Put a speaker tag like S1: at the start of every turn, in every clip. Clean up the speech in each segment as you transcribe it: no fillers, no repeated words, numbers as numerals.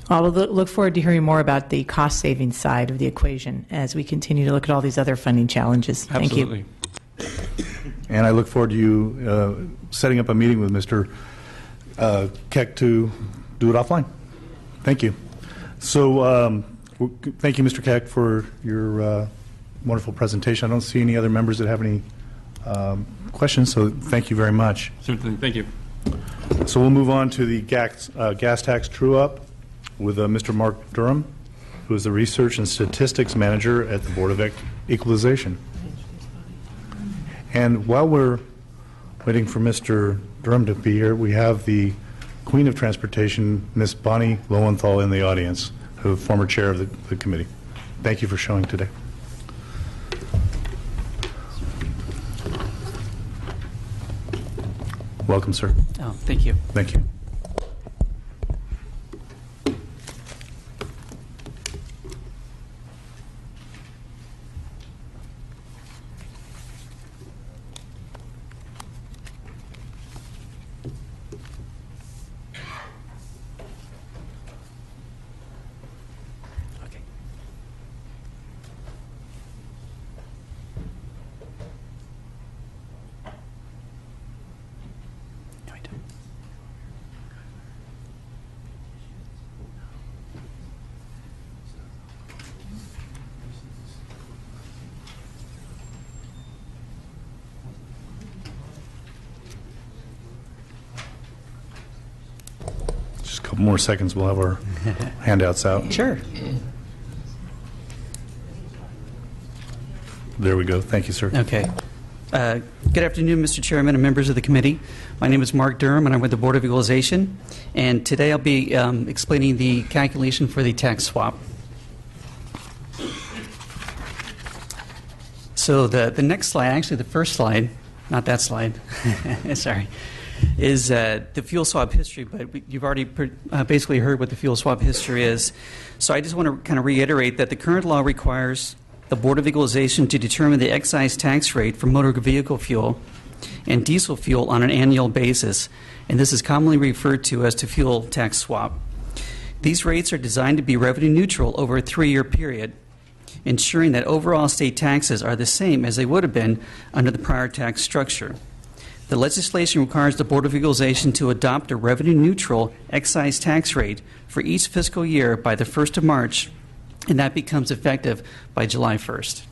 S1: I'll look forward to hearing more about the cost-saving side of the equation as we continue to look at all these other funding challenges. Thank you.
S2: Absolutely. And I look forward to you setting up a meeting with Mr. Keck to do it offline. Thank you. So thank you, Mr. Keck, for your wonderful presentation. I don't see any other members that have any questions, so thank you very much.
S3: Certainly. Thank you.
S2: So we'll move on to the gas tax true-up with Mr. Mark Durham, who is the Research and Statistics Manager at the Board of Equalization. And while we're waiting for Mr. Durham to be here, we have the Queen of Transportation, Miss Bonnie Lowenthal, in the audience, who is former chair of the committee. Thank you for showing today. Welcome, sir.
S4: Oh, thank you.
S2: Thank you.
S4: Okay. No, I don't.
S2: Just a couple more seconds, we'll have our handouts out.
S4: Sure.
S2: There we go. Thank you, sir.
S4: Okay. Good afternoon, Mr. Chairman and members of the committee. My name is Mark Durham, and I'm with the Board of Equalization. And today I'll be explaining the calculation for the tax swap. So the next slide, actually the first slide, not that slide, sorry, is the fuel swap history, but you've already basically heard what the fuel swap history is. So I just want to kind of reiterate that the current law requires the Board of Equalization to determine the excise tax rate for motor vehicle fuel and diesel fuel on an annual basis, and this is commonly referred to as the fuel tax swap. These rates are designed to be revenue neutral over a 3-year period, ensuring that overall state taxes are the same as they would have been under the prior tax structure. The legislation requires the Board of Equalization to adopt a revenue-neutral excise tax rate for each fiscal year by the 1st of March, and that becomes effective by July 1st.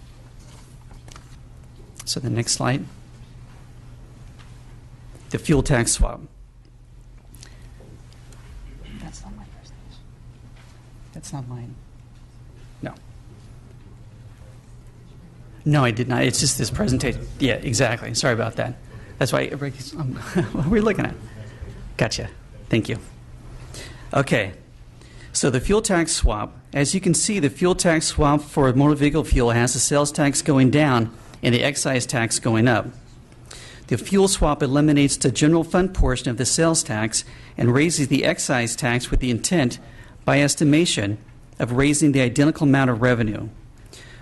S4: So the next slide. The fuel tax swap. That's not my presentation. That's not mine. No. No, I did not. It's just this presentation. Yeah, exactly. Sorry about that. That's why everybody's, what are we looking at? Gotcha. Thank you. Okay. So the fuel tax swap, as you can see, the fuel tax swap for motor vehicle fuel has the sales tax going down and the excise tax going up. The fuel swap eliminates the general fund portion of the sales tax and raises the excise tax with the intent, by estimation, of raising the identical amount of revenue.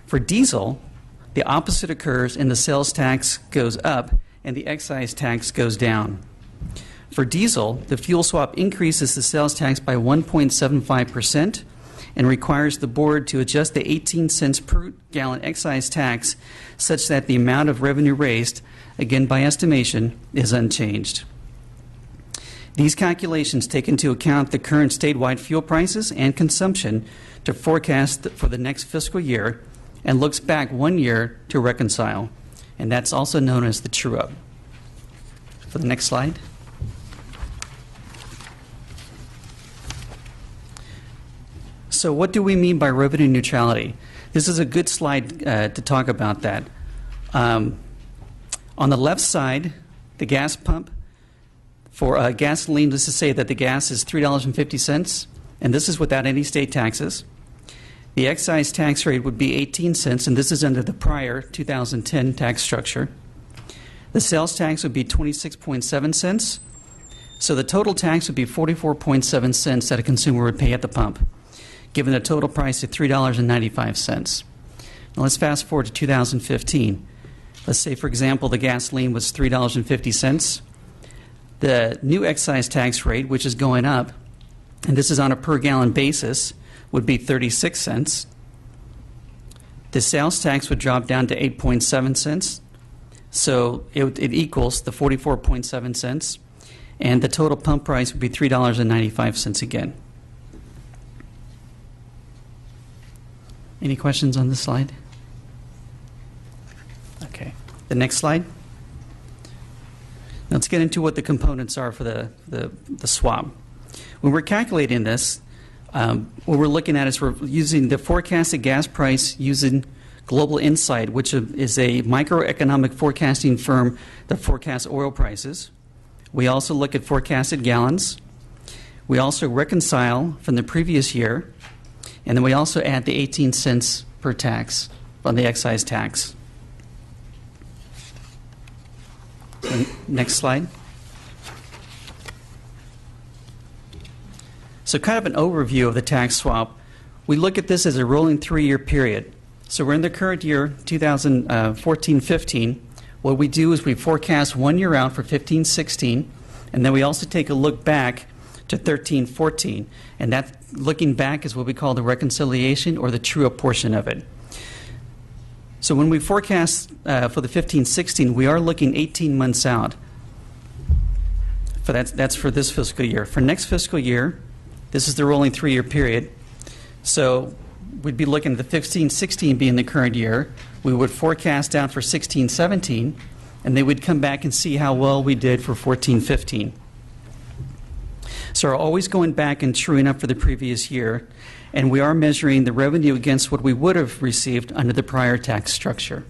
S4: For diesel, the opposite occurs and the sales tax goes up and the excise tax goes down. For diesel, the fuel swap increases the sales tax by 1.75% and requires the board to adjust the 18 cents per gallon excise tax such that the amount of revenue raised, again by estimation, is unchanged. These calculations take into account the current statewide fuel prices and consumption to forecast for the next fiscal year and looks back 1 year to reconcile, and that's also known as the true-up. For the next slide. So what do we mean by revenue neutrality? This is a good slide to talk about that. On the left side, the gas pump, for gasoline, let's just say that the gas is $3.50, and this is without any state taxes. The excise tax rate would be 18 cents, and this is under the prior 2010 tax structure. The sales tax would be 26.7 cents, so the total tax would be 44.7 cents that a consumer would pay at the pump, given a total price of $3.95. Now let's fast forward to 2015. Let's say, for example, the gasoline was $3.50. The new excise tax rate, which is going up, and this is on a per gallon basis, would be 36 cents. The sales tax would drop down to 8.7 cents. So it equals the 44.7 cents. And the total pump price would be $3.95 again. Any questions on this slide? Okay. The next slide. Now let's get into what the components are for the swap. When we're calculating this, what we're looking at is we're using the forecasted gas price using Global Insight, which is a microeconomic forecasting firm that forecasts oil prices. We also look at forecasted gallons. We also reconcile from the previous year, and then we also add the 18 cents per tax on the excise tax. Next slide. So kind of an overview of the tax swap. We look at this as a rolling 3-year period. So we're in the current year, 2014-15. What we do is we forecast 1 year out for 15-16, and then we also take a look back to 13-14. And that looking back is what we call the reconciliation or the true-up portion of it. So when we forecast for the 15-16, we are looking 18 months out. That's for this fiscal year. For next fiscal year, this is the rolling 3-year period. So we'd be looking at the 15-16 being the current year. We would forecast out for 16-17, and they would come back and see how well we did for 14-15. So we're always going back and truing up for the previous year, and we are measuring the revenue against what we would have received under the prior tax structure.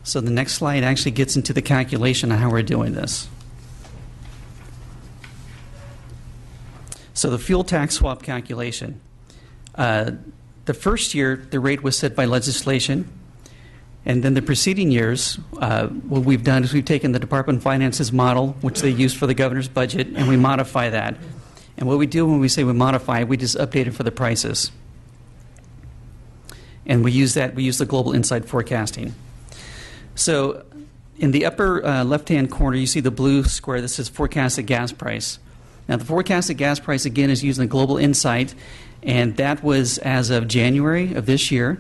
S4: So the next slide actually gets into the calculation of how we're doing this. So the fuel tax swap calculation. The first year, the rate was set by legislation. And then the preceding years, what we've done is we've taken the Department of Finance's model, which they used for the governor's budget, and we modify that. And what we do when we say we modify, we just update it for the prices. And we use the Global Insight forecasting. So in the upper left-hand corner, you see the blue square that says forecasted gas price. Now, the forecasted gas price, again, is using the Global Insight, and that was as of January of this year.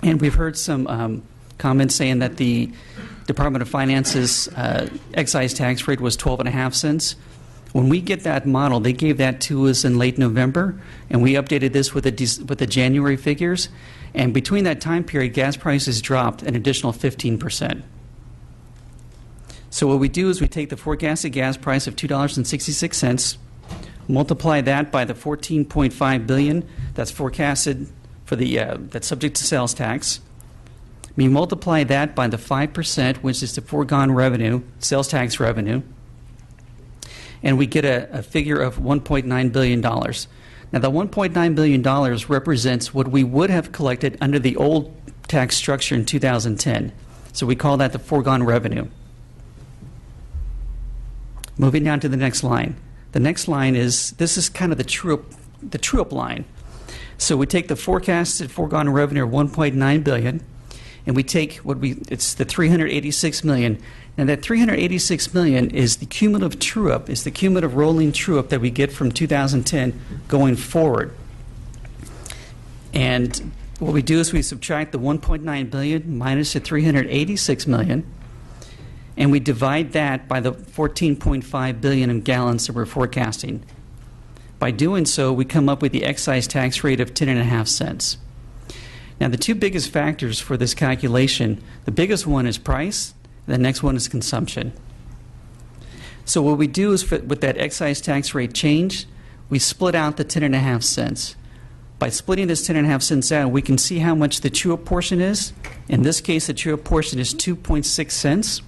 S4: And we've heard some comments saying that the Department of Finance's excise tax rate was 12.5 cents. When we get that model, they gave that to us in late November, and we updated this with the January figures. And between that time period, gas prices dropped an additional 15%. So what we do is we take the forecasted gas price of $2.66, multiply that by the $14.5 billion that's forecasted for that's subject to sales tax. We multiply that by the 5%, which is the foregone revenue, sales tax revenue, and we get a figure of $1.9 billion. Now, the $1.9 billion represents what we would have collected under the old tax structure in 2010. So we call that the foregone revenue. Moving down to the next line. The next line this is kind of the true-up line. So we take the forecasted foregone revenue of $1.9 billion, and we take it's the $386 million. And that $386 million is the cumulative true-up, is the cumulative rolling true-up that we get from 2010 going forward. And what we do is we subtract the $1.9 billion minus the $386 million, and we divide that by the 14.5 billion in gallons that we're forecasting. By doing so, we come up with the excise tax rate of 10.5 cents. Now, the two biggest factors for this calculation, the biggest one is price, the next one is consumption. So what we do is with that excise tax rate change, we split out the 10.5 cents. By splitting this 10.5 cents out, we can see how much the true-up portion is. In this case, the true-up portion is 2.6 cents.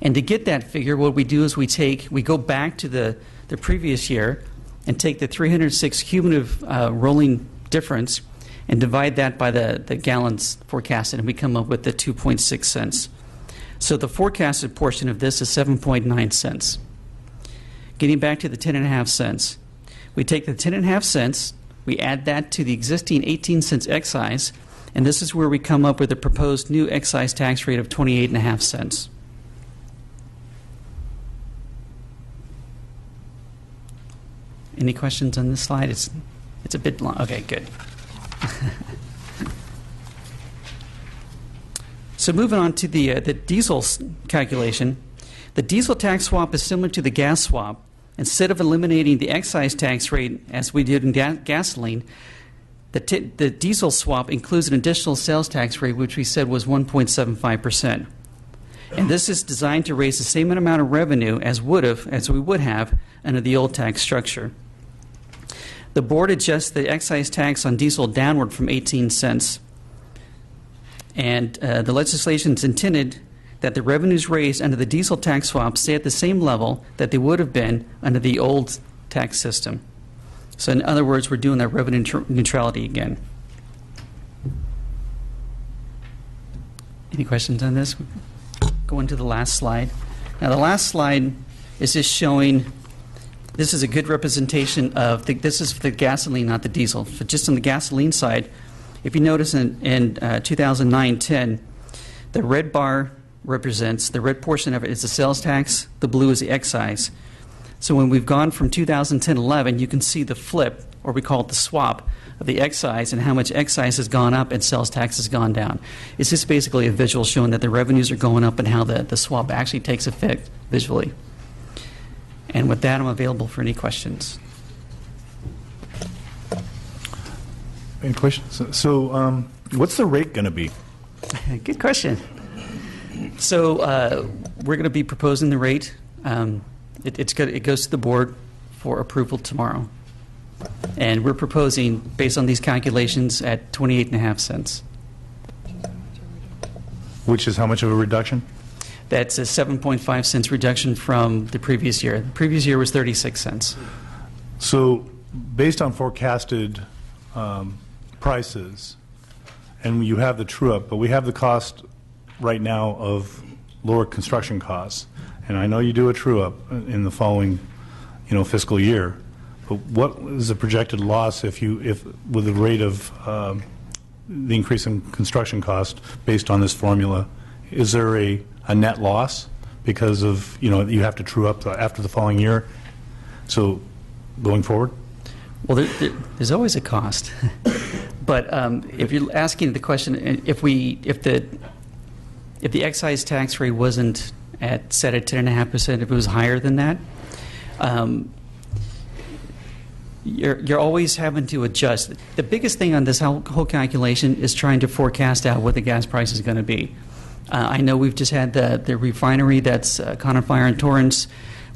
S4: And to get that figure, what we do is we go back to the previous year and take the 306 cumulative rolling difference and divide that by the gallons forecasted, and we come up with the 2.6 cents. So the forecasted portion of this is 7.9 cents. Getting back to the 10.5 cents, we take the 10.5 cents, we add that to the existing 18 cents excise, and this is where we come up with a proposed new excise tax rate of 28.5 cents. Any questions on this slide? It's a bit long. Okay, good. So moving on to the diesel calculation, the diesel tax swap is similar to the gas swap. Instead of eliminating the excise tax rate as we did in gasoline, the diesel swap includes an additional sales tax rate, which we said was 1.75%. And this is designed to raise the same amount of revenue as we would have under the old tax structure. The board adjusts the excise tax on diesel downward from 18 cents. And the legislation is intended that the revenues raised under the diesel tax swap stay at the same level that they would have been under the old tax system. So in other words, we're doing that revenue neutrality again. Any questions on this? Go into the last slide. Now the last slide is just showing, this is a good representation of, this is for the gasoline, not the diesel. So just on the gasoline side, if you notice in 2009-10, the red bar represents, the red portion of it is the sales tax, the blue is the excise. So when we've gone from 2010-11, you can see the flip, or we call it the swap, of the excise and how much excise has gone up and sales tax has gone down. It's just basically a visual showing that the revenues are going up and how the swap actually takes effect visually. And with that, I'm available for any questions.
S2: Any questions? So what's the rate going to be?
S4: Good question. So we're going to be proposing the rate. It goes to the board for approval tomorrow. And we're proposing, based on these calculations, at 28.5 cents.
S2: Which is how much of a reduction?
S4: That's a 7.5 cents reduction from the previous year. The previous year was 36 cents.
S2: So based on forecasted prices, and you have the true-up, but we have the cost right now of lower construction costs. And I know you do a true-up in the following, fiscal year. But what is the projected loss if with the rate of the increase in construction cost based on this formula? Is there a net loss because of you have to true up after the following year? So going forward.
S4: Well, there's always a cost, but if you're asking the question, if the excise tax rate wasn't set at 10.5%, if it was higher than that, you're always having to adjust. The biggest thing on this whole calculation is trying to forecast out what the gas price is going to be. I know we've just had the refinery that's Conner Fire and Torrance.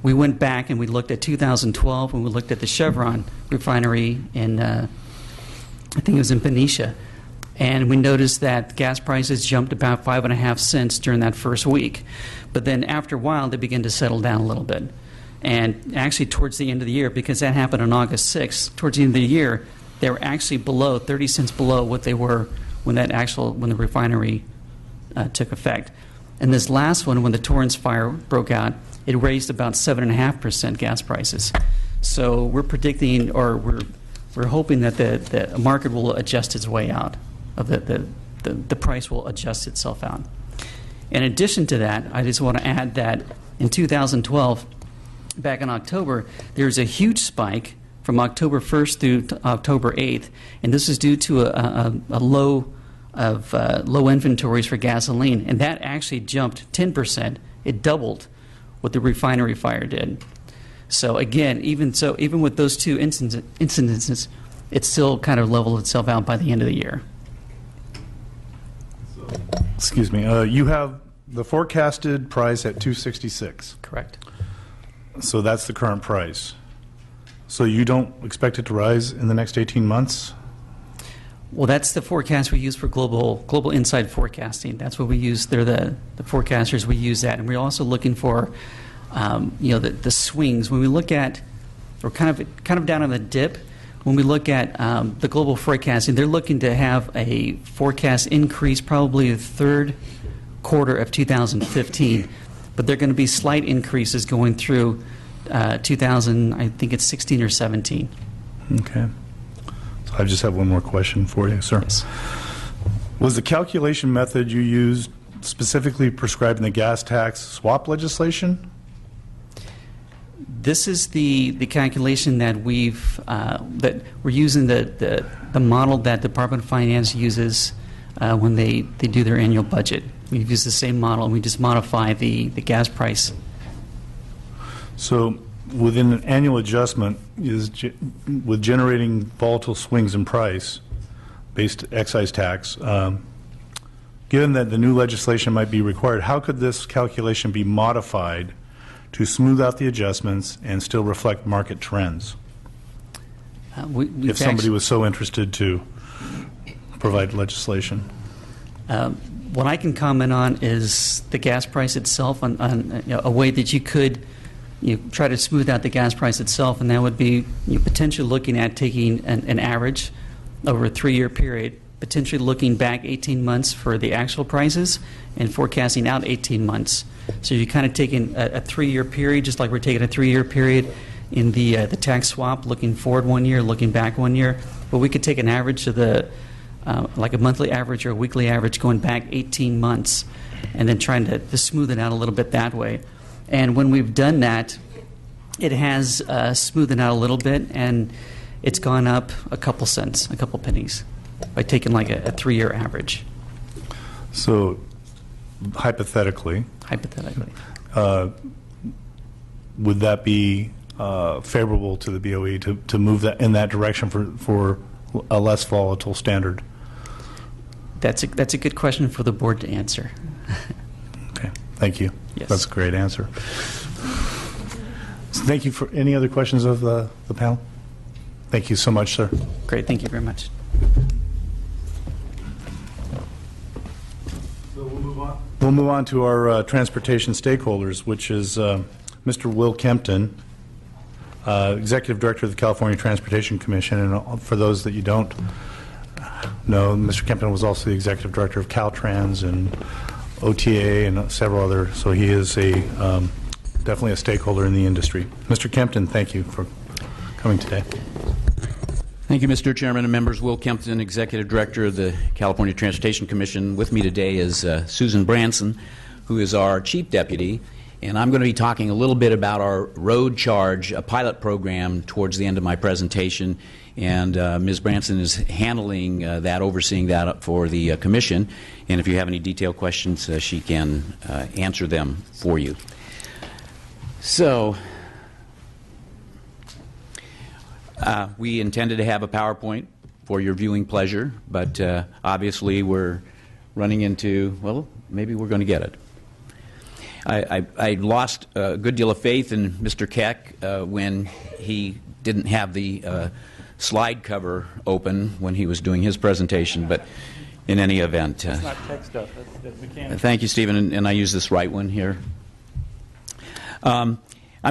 S4: We went back and we looked at 2012 when we looked at the Chevron refinery in, I think it was in Benicia. And we noticed that gas prices jumped about 5.5 cents during that first week. But then after a while, they began to settle down a little bit. And actually towards the end of the year, because that happened on August 6th, towards the end of the year, they were actually below, 30 cents below what they were when the refinery took effect. And this last one, when the Torrance fire broke out, it raised about 7.5% gas prices. So we're predicting, or we're hoping that the market will adjust its way out, of the price will adjust itself out. In addition to that, I just want to add that in 2012, back in October, there was a huge spike from October 1st through to October 8th, and this is due to a low inventories for gasoline, and that actually jumped 10%. It doubled what the refinery fire did. So again, even with those two incidences, it still kind of leveled itself out by the end of the year.
S2: Excuse me. You have the forecasted price at $2.66.
S4: Correct.
S2: So that's the current price. So you don't expect it to rise in the next 18 months?
S4: Well, that's the forecast we use for global inside forecasting. That's what we use. They're the forecasters. We use that, and we're also looking for, the swings. When we look at, or kind of down on the dip, when we look at the global forecasting, they're looking to have a forecast increase probably the third quarter of 2015, but they're going to be slight increases going through 2000. I think it's 16 or 17.
S2: Okay. I just have one more question for you, sir.
S4: Yes.
S2: Was the calculation method you used specifically prescribed in the gas tax swap legislation?
S4: This is the calculation that that we're using the model that Department of Finance uses when they do their annual budget. We've used the same model, and we just modify the gas price.
S2: So within an annual adjustment, with generating volatile swings in price based excise tax, given that the new legislation might be required, how could this calculation be modified to smooth out the adjustments and still reflect market trends? If somebody was so interested to provide legislation.
S4: What I can comment on is the gas price itself, on a way that you could try to smooth out the gas price itself, and that would be potentially looking at taking an average over a 3-year period, potentially looking back 18 months for the actual prices and forecasting out 18 months. So you're kind of taking a 3-year period, just like we're taking a 3-year period in the tax swap, looking forward 1 year, looking back 1 year. But we could take an average of like a monthly average or a weekly average going back 18 months and then trying to smooth it out a little bit that way. And when we've done that, it has smoothed it out a little bit, and it's gone up a couple cents, a couple pennies, by taking like a 3-year average.
S2: So hypothetically, would that be favorable to the BOE to move that in that direction for a less volatile standard?
S4: That's a good question for the board to answer.
S2: Okay, thank you.
S4: Yes.
S2: That's a great answer. So thank you. For any other questions of the panel? Thank you so much, sir.
S4: Great, thank you very much.
S2: So we'll move on to our transportation stakeholders, which is Mr. Will Kempton, Executive Director of the California Transportation Commission. And for those that you don't know, Mr. Kempton was also the Executive Director of Caltrans and OTA and several other, so he is definitely a stakeholder in the industry. Mr. Kempton, thank you for coming today.
S3: Thank you, Mr. Chairman and members. Will Kempton, Executive Director of the California Transportation Commission. With me today is Susan Branson, who is our Chief Deputy, and I'm going to be talking a little bit about our road charge, a pilot program, towards the end of my presentation. And Ms. Branson is handling that, overseeing that for the Commission. And if you have any detailed questions, she can answer them for you. So, we intended to have a PowerPoint for your viewing pleasure, but obviously we're running into, well, maybe we're going to get it. I lost a good deal of faith in Mr. Keck when he didn't have the slide cover open when he was doing his presentation, but in any event.
S2: It's not tech stuff. That's mechanical.
S3: Thank you, Stephen, and I use this right one here. I'm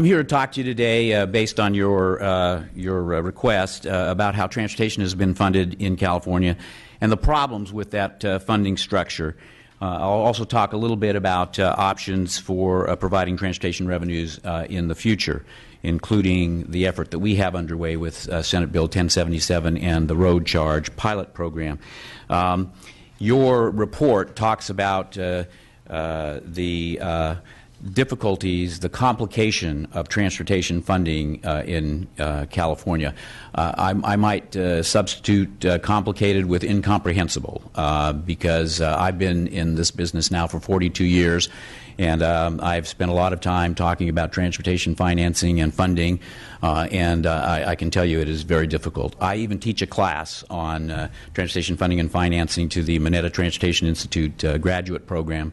S3: here to talk to you today based on your request about how transportation has been funded in California and the problems with that funding structure. I'll also talk a little bit about options for providing transportation revenues in the future, including the effort that we have underway with Senate Bill 1077 and the road charge pilot program. Your report talks about the difficulties, the complication of transportation funding in California. I might substitute complicated with incomprehensible because I've been in this business now for 42 years, and I've spent a lot of time talking about transportation financing and funding, and I can tell you it is very difficult. I even teach a class on transportation funding and financing to the Mineta Transportation Institute graduate program.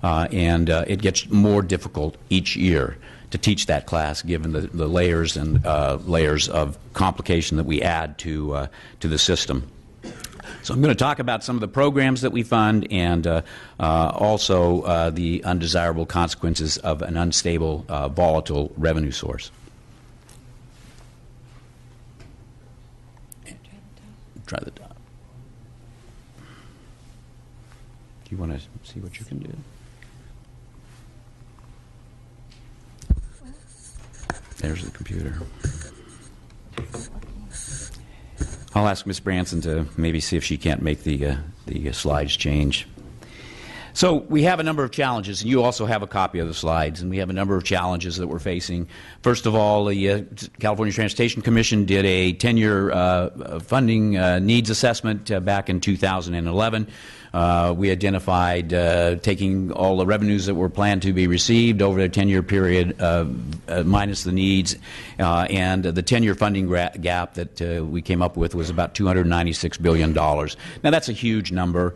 S3: And it gets more difficult each year to teach that class, given the layers and layers of complication that we add to the system. So I'm going to talk about some of the programs that we fund and also the undesirable consequences of an unstable, volatile revenue source. Try the top. Do you want to see what you can do? There's the computer. I'll ask Ms. Branson to maybe see if she can't make the slides change. So we have a number of challenges, and you also have a copy of the slides, and we have a number of challenges that we're facing. First of all, the California Transportation Commission did a 10-year funding needs assessment back in 2011. We identified taking all the revenues that were planned to be received over a 10-year period minus the needs, and the 10-year funding gap that we came up with was about $296 billion. Now, that's a huge number.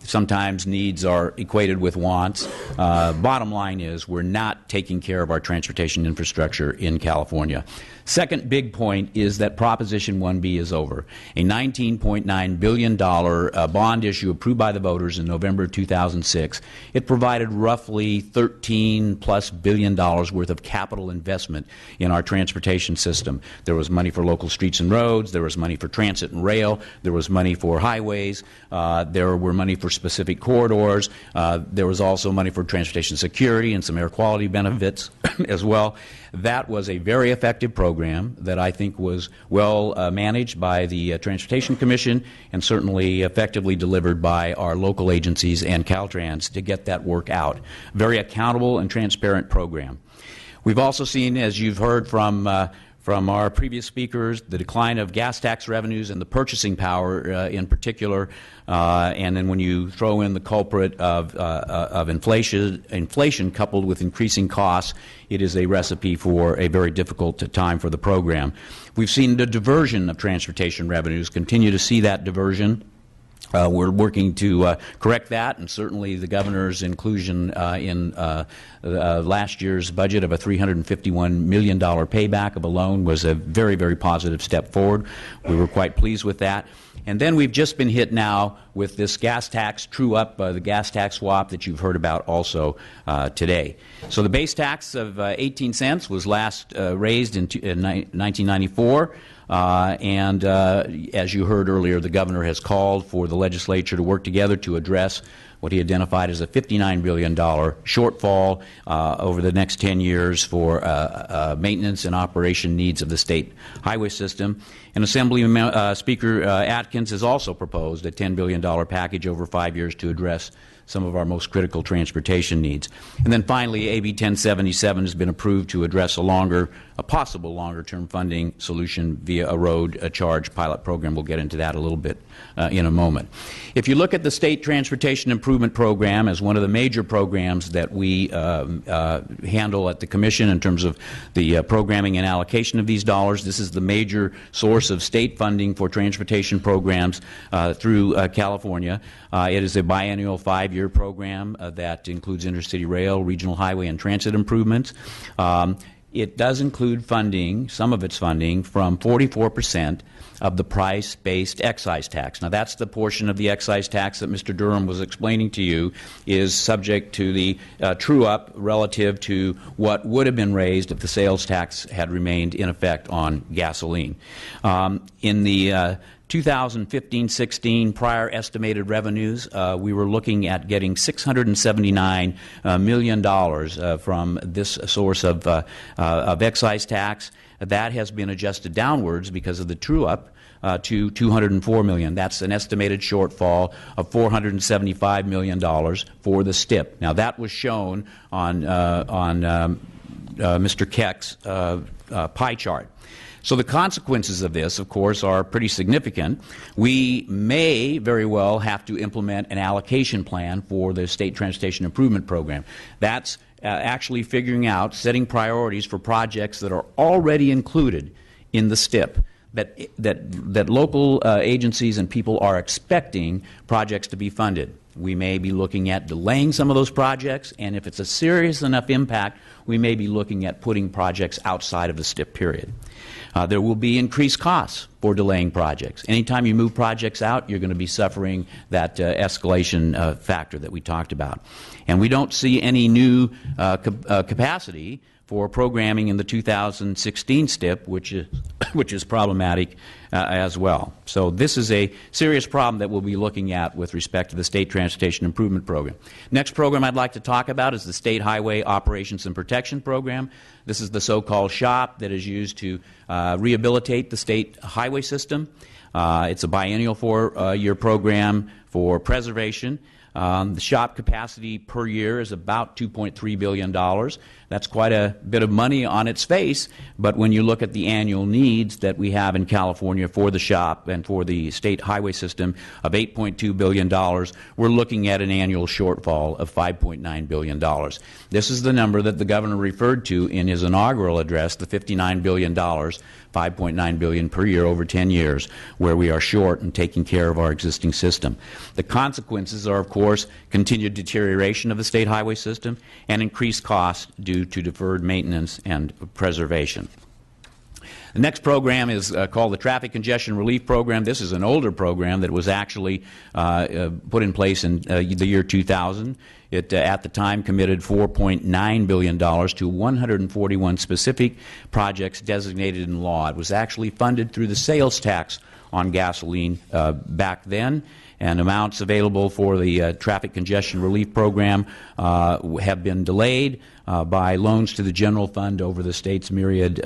S3: Sometimes needs are equated with wants. Bottom line is we're not taking care of our transportation infrastructure in California. Second big point is that Proposition 1B is over. A $19.9 billion bond issue approved by the voters in November of 2006. It provided roughly $13+ billion worth of capital investment in our transportation system. There was money for local streets and roads. There was money for transit and rail. There was money for highways. There were money for specific corridors. There was also money for transportation security and some air quality benefits as well. That was a very effective program that I think was well managed by the Transportation Commission and certainly effectively delivered by our local agencies and Caltrans to get that work out. Very accountable and transparent program. We've also seen, as you've heard from our previous speakers, the decline of gas tax revenues and the purchasing power in particular, and then when you throw in the culprit of inflation coupled with increasing costs, it is a recipe for a very difficult time for the program. We've seen the diversion of transportation revenues, continue to see that diversion. We're working to correct that, and certainly the governor's inclusion in last year's budget of a $351 million payback of a loan was a very, very positive step forward. We were quite pleased with that. And then we've just been hit now with this gas tax true-up, the gas tax swap that you've heard about also today. So the base tax of 18 cents was last raised in 1994. And as you heard earlier, the governor has called for the legislature to work together to address what he identified as a $59 billion shortfall over the next 10 years for maintenance and operation needs of the state highway system. And Assembly Speaker Atkins has also proposed a $10 billion package over 5 years to address some of our most critical transportation needs. And then finally, AB 1077 has been approved to address a possible longer-term funding solution via a road charge pilot program. We'll get into that a little bit in a moment. If you look at the State Transportation Improvement Program as one of the major programs that we handle at the Commission in terms of the programming and allocation of these dollars, this is the major source of state funding for transportation programs through California. It is a biennial 5-year program that includes intercity rail, regional highway, and transit improvements. It does include funding, some of its funding, from 44% of the price-based excise tax. Now, that's the portion of the excise tax that Mr. Durham was explaining to you is subject to the true-up relative to what would have been raised if the sales tax had remained in effect on gasoline. In the 2015-16 prior estimated revenues, we were looking at getting $679 million from this source of excise tax. That has been adjusted downwards because of the true-up to $204 million. That's an estimated shortfall of $475 million for the STIP. Now, that was shown on Mr. Keck's pie chart. So the consequences of this, of course, are pretty significant. We may very well have to implement an allocation plan for the State Transportation Improvement Program. That's actually figuring out, setting priorities for projects that are already included in the STIP, that local agencies and people are expecting projects to be funded. We may be looking at delaying some of those projects, and if it's a serious enough impact, we may be looking at putting projects outside of the STIP period. There will be increased costs for delaying projects. Anytime you move projects out, you're going to be suffering that escalation factor that we talked about. And we don't see any new capacity for programming in the 2016 STIP, which is problematic as well. So this is a serious problem that we'll be looking at with respect to the State Transportation Improvement Program. Next program I'd like to talk about is the State Highway Operations and Protection Program. This is the so-called SHOP that is used to rehabilitate the state highway system. It's a biennial 4-year program for preservation. The shop capacity per year is about $2.3 billion. That's quite a bit of money on its face, but when you look at the annual needs that we have in California for the shop and for the state highway system of $8.2 billion, we're looking at an annual shortfall of $5.9 billion. This is the number that the governor referred to in his inaugural address, the $59 billion, $5.9 billion per year over 10 years, where we are short in taking care of our existing system. The consequences are, of course, continued deterioration of the state highway system and increased costs due to deferred maintenance and preservation. The next program is called the Traffic Congestion Relief Program. This is an older program that was actually put in place in the year 2000. It, at the time, committed $4.9 billion to 141 specific projects designated in law. It was actually funded through the sales tax on gasoline back then, and amounts available for the Traffic Congestion Relief Program have been delayed by loans to the general fund over the state's myriad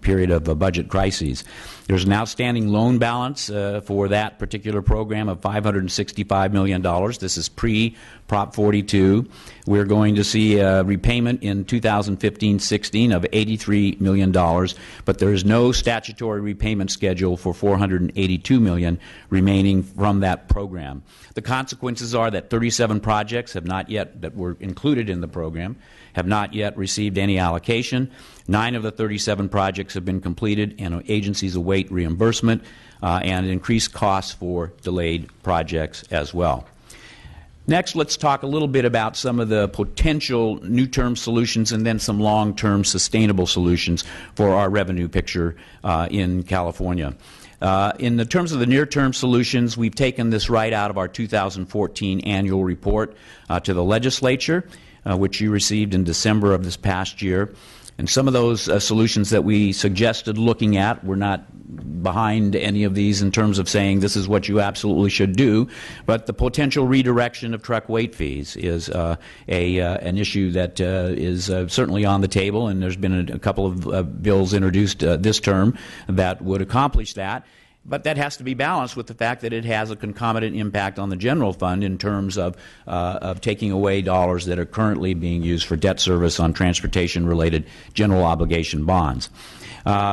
S3: period of budget crises. There's an outstanding loan balance for that particular program of $565 million. This is pre-Prop 42. We're going to see a repayment in 2015-16 of $83 million, but there is no statutory repayment schedule for $482 million remaining from that program. The consequences are that 37 projects have not yet, that were included in the program, have not yet received any allocation. 9 of the 37 projects have been completed, and agencies await reimbursement and increased costs for delayed projects as well. Next, let's talk a little bit about some of the potential new-term solutions and then some long-term sustainable solutions for our revenue picture in California. In the terms of the near-term solutions, we've taken this right out of our 2014 annual report to the legislature, which you received in December of this past year. And some of those solutions that we suggested looking at, we're not behind any of these in terms of saying this is what you absolutely should do, but the potential redirection of truck weight fees is an issue that is certainly on the table, and there's been a couple of bills introduced this term that would accomplish that. But that has to be balanced with the fact that it has a concomitant impact on the general fund in terms of taking away dollars that are currently being used for debt service on transportation-related general obligation bonds.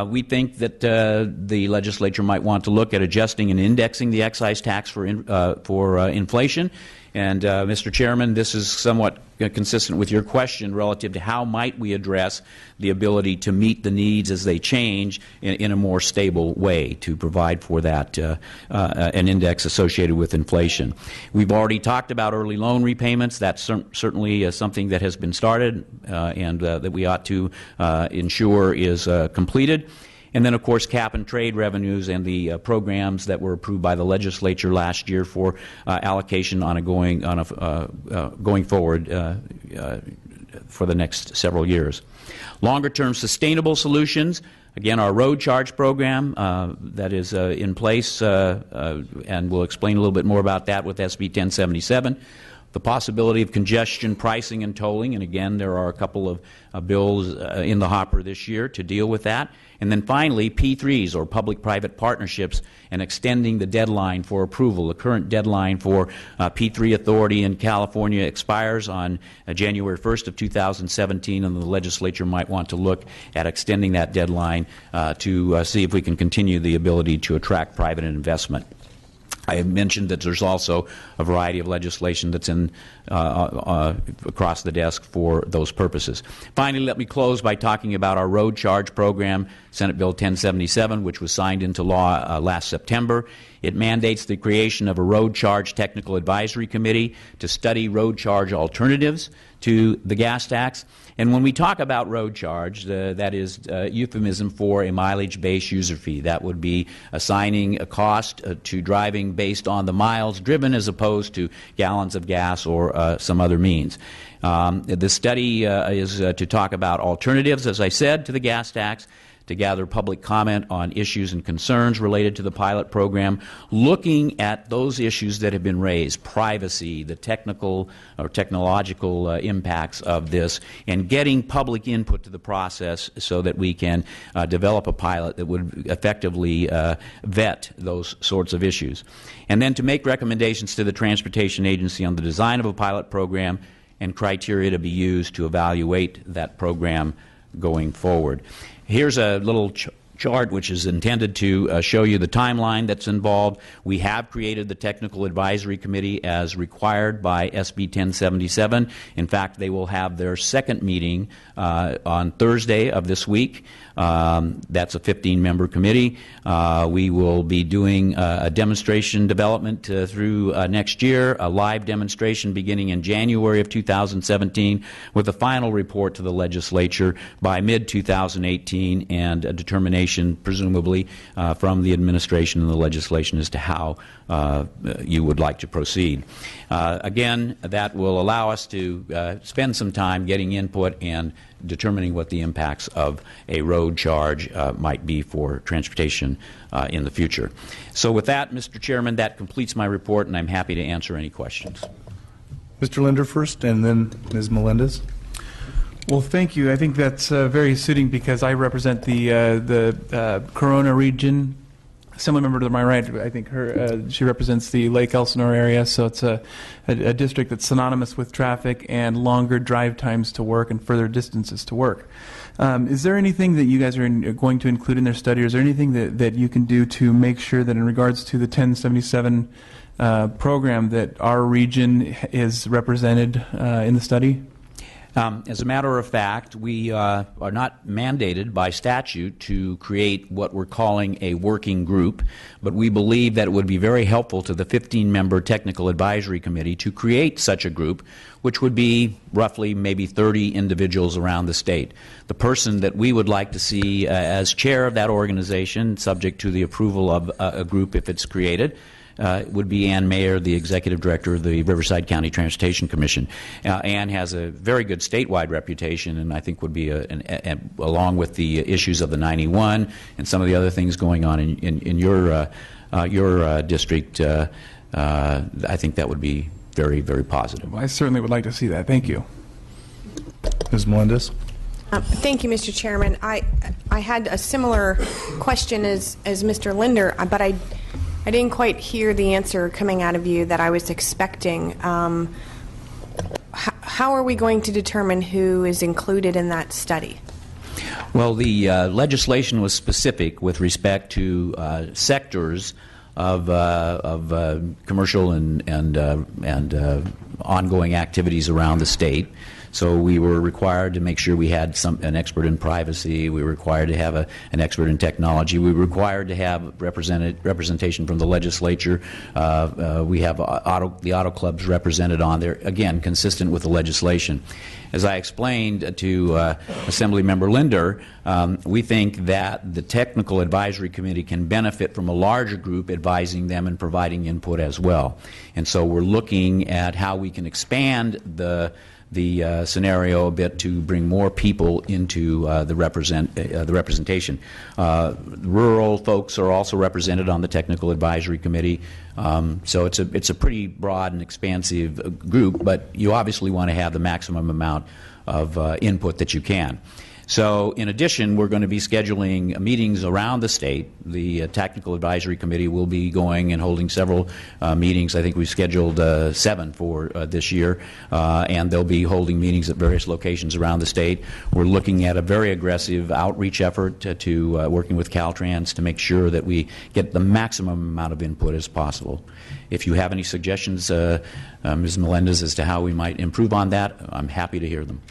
S3: We think that the legislature might want to look at adjusting and indexing the excise tax for inflation. And, Mr. Chairman, this is somewhat consistent with your question relative to how might we address the ability to meet the needs as they change in a more stable way to provide for that an index associated with inflation. We've already talked about early loan repayments. That's certainly something that has been started and that we ought to ensure is completed. And then, of course, cap and trade revenues and the programs that were approved by the legislature last year for allocation on going forward for the next several years. Longer-term sustainable solutions. Again, our road charge program that is in place, and we'll explain a little bit more about that with SB 1077. The possibility of congestion pricing and tolling, and again, there are a couple of bills in the hopper this year to deal with that. And then finally, P3s, or public-private partnerships, and extending the deadline for approval. The current deadline for P3 authority in California expires on January 1st of 2017, and the legislature might want to look at extending that deadline to see if we can continue the ability to attract private investment. I have mentioned that there's also a variety of legislation that's in across the desk for those purposes. Finally, let me close by talking about our road charge program, Senate Bill 1077, which was signed into law last September. It mandates the creation of a road charge technical advisory committee to study road charge alternatives to the gas tax. And when we talk about road charge, that is euphemism for a mileage-based user fee. That would be assigning a cost to driving based on the miles driven as opposed to gallons of gas or some other means. The study is to talk about alternatives, as I said, to the gas tax, to gather public comment on issues and concerns related to the pilot program, looking at those issues that have been raised, privacy, the technical or technological impacts of this, and getting public input to the process so that we can develop a pilot that would effectively vet those sorts of issues. And then to make recommendations to the Transportation Agency on the design of a pilot program and criteria to be used to evaluate that program going forward. Here's a little chart which is intended to show you the timeline that's involved. We have created the Technical Advisory Committee as required by SB 1077. In fact, they will have their second meeting on Thursday of this week. That's a 15-member committee. We will be doing a demonstration development through next year, a live demonstration beginning in January of 2017, with a final report to the legislature by mid-2018 and a determination, presumably, from the administration and the legislation as to how you would like to proceed. Again, that will allow us to spend some time getting input and determining what the impacts of a road charge might be for transportation in the future. So with that, Mr. Chairman, that completes my report, and I'm happy to answer any questions.
S2: Mr. Linder first, and then Ms. Melendez.
S5: Well, thank you. I think that's very suiting because I represent the Corona region. Assemblymember to my right, I think she represents the Lake Elsinore area, so it's a district that's synonymous with traffic and longer drive times to work and further distances to work. Is there anything that you guys are going to include in their study, or is there anything that you can do to make sure that in regards to the 1077 program that our region is represented in the study?
S3: As a matter of fact, we are not mandated by statute to create what we're calling a working group, but we believe that it would be very helpful to the 15-member Technical Advisory Committee to create such a group, which would be roughly maybe 30 individuals around the state. The person that we would like to see as chair of that organization, subject to the approval of a group if it's created, would be Ann Mayer, the Executive Director of the Riverside County Transportation Commission. Ann has a very good statewide reputation, and I think would be, along with the issues of the 91 and some of the other things going on in your district, I think that would be very, very positive.
S5: Well, I certainly would like to see that. Thank you.
S2: Ms. Melendez.
S6: Thank you, Mr. Chairman. I had a similar question as Mr. Linder, but I didn't quite hear the answer coming out of you that I was expecting. How are we going to determine who is included in that study?
S3: Well, the legislation was specific with respect to sectors of commercial and ongoing activities around the state. So we were required to make sure we had an expert in privacy. We were required to have an expert in technology. We were required to have representation from the legislature. We have the auto clubs represented on there, again, consistent with the legislation. As I explained to Assemblymember Linder, we think that the Technical Advisory Committee can benefit from a larger group advising them and providing input as well. And so we're looking at how we can expand the scenario a bit to bring more people into the representation. Rural folks are also represented on the Technical Advisory Committee, so it's a pretty broad and expansive group, but you obviously want to have the maximum amount of input that you can. So in addition, we're going to be scheduling meetings around the state. The Technical Advisory Committee will be going and holding several meetings. I think we've scheduled 7 for this year, and they'll be holding meetings at various locations around the state. We're looking at a very aggressive outreach effort to working with Caltrans to make sure that we get the maximum amount of input as possible. If you have any suggestions, Ms. Melendez, as to how we might improve on that, I'm happy to hear them.